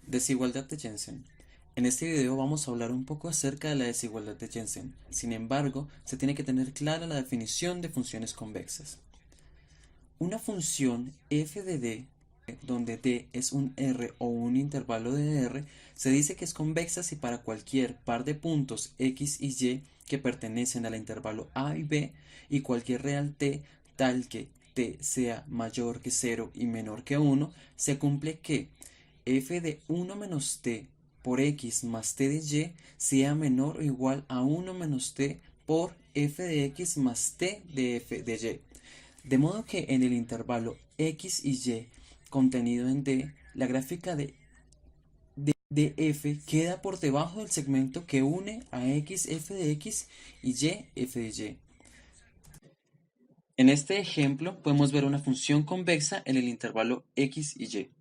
Desigualdad de Jensen. En este video vamos a hablar un poco acerca de la desigualdad de Jensen. Sin embargo, se tiene que tener clara la definición de funciones convexas. Una función f de d, donde d es un r o un intervalo de r, se dice que es convexa si para cualquier par de puntos x y y que pertenecen al intervalo a y b y cualquier real t tal que t sea mayor que 0 y menor que 1, se cumple que f de 1 menos t por x más t de y sea menor o igual a 1 menos t por f de x más t de f de y. De modo que en el intervalo x y y contenido en D, la gráfica de f queda por debajo del segmento que une a x f de x y f de y. En este ejemplo podemos ver una función convexa en el intervalo x y y.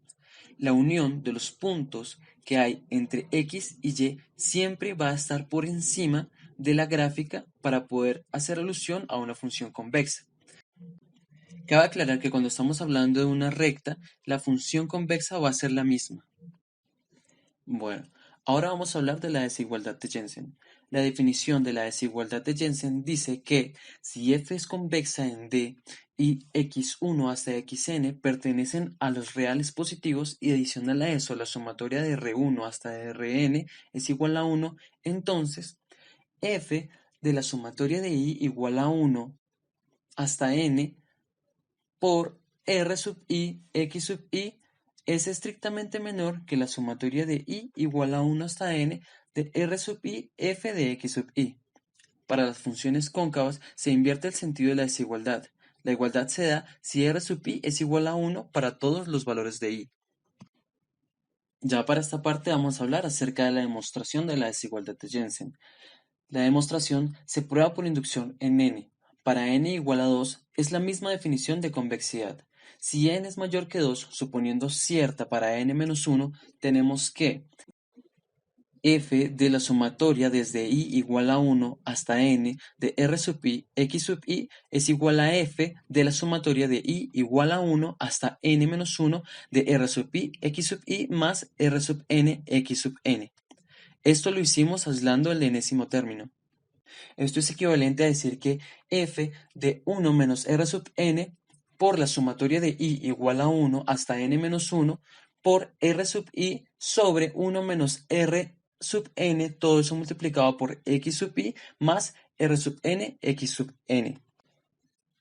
La unión de los puntos que hay entre x y y siempre va a estar por encima de la gráfica para poder hacer alusión a una función convexa. Cabe aclarar que cuando estamos hablando de una recta, la función convexa va a ser la misma. Bueno, ahora vamos a hablar de la desigualdad de Jensen. La definición de la desigualdad de Jensen dice que si f es convexa en D y x1 hasta xn pertenecen a los reales positivos y adicional a eso la sumatoria de R1 hasta Rn es igual a 1, entonces f de la sumatoria de i igual a 1 hasta n por R sub i x sub i es estrictamente menor que la sumatoria de i igual a 1 hasta n de R sub i f de x sub i. Para las funciones cóncavas se invierte el sentido de la desigualdad. La igualdad se da si R sub i es igual a 1 para todos los valores de i. Ya para esta parte vamos a hablar acerca de la demostración de la desigualdad de Jensen. La demostración se prueba por inducción en n. Para n igual a 2 es la misma definición de convexidad. Si n es mayor que 2, suponiendo cierta para n-1, tenemos que f de la sumatoria desde i igual a 1 hasta n de R sub i x sub i es igual a f de la sumatoria de i igual a 1 hasta n-1 de R sub i x sub i más R sub n x sub n. Esto lo hicimos aislando el enésimo término. Esto es equivalente a decir que f de 1 menos r sub n por la sumatoria de i igual a 1 hasta n-1 por r sub i sobre 1 menos r sub n, todo eso multiplicado por x sub i más r sub n x sub n.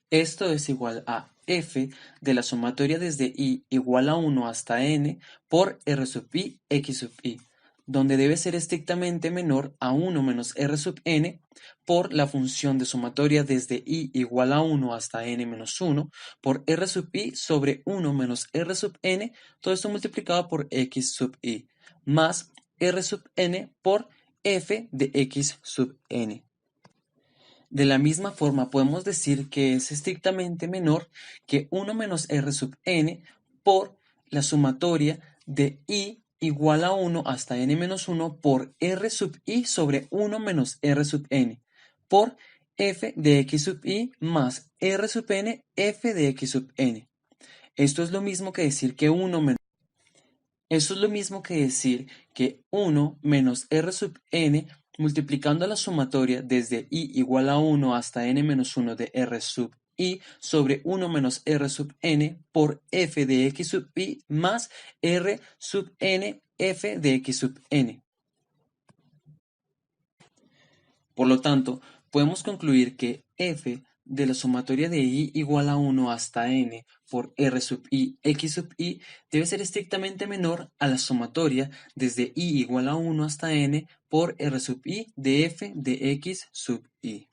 Esto es igual a f de la sumatoria desde i igual a 1 hasta n por r sub i x sub i, donde debe ser estrictamente menor a 1 menos r sub n por la función de sumatoria desde i igual a 1 hasta n-1 por r sub i sobre 1 menos r sub n, todo esto multiplicado por x sub i, más r sub n por f de x sub n. De la misma forma podemos decir que es estrictamente menor que 1 menos r sub n por la sumatoria de i igual a 1 hasta n-1 por r sub i sobre 1 menos r sub n por f de x sub i más r sub n f de x sub n. Esto es lo mismo que decir que 1 menos r sub n multiplicando la sumatoria desde i igual a 1 hasta n-1 de r sub i sobre 1 menos r sub n por f de x sub i más r sub n f de x sub n. Por lo tanto, podemos concluir que f de la sumatoria de i igual a 1 hasta n por r sub i x sub i debe ser estrictamente menor a la sumatoria desde i igual a 1 hasta n por r sub i de f de x sub i.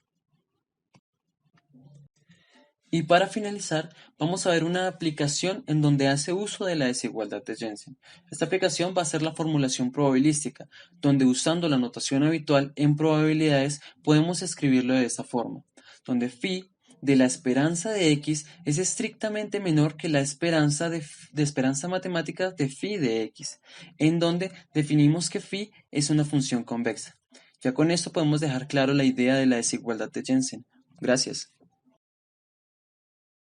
Y para finalizar, vamos a ver una aplicación en donde hace uso de la desigualdad de Jensen. Esta aplicación va a ser la formulación probabilística, donde usando la notación habitual en probabilidades podemos escribirlo de esta forma, donde phi de la esperanza de x es estrictamente menor que la esperanza de esperanza matemática de phi de x, en donde definimos que phi es una función convexa. Ya con esto podemos dejar claro la idea de la desigualdad de Jensen. Gracias.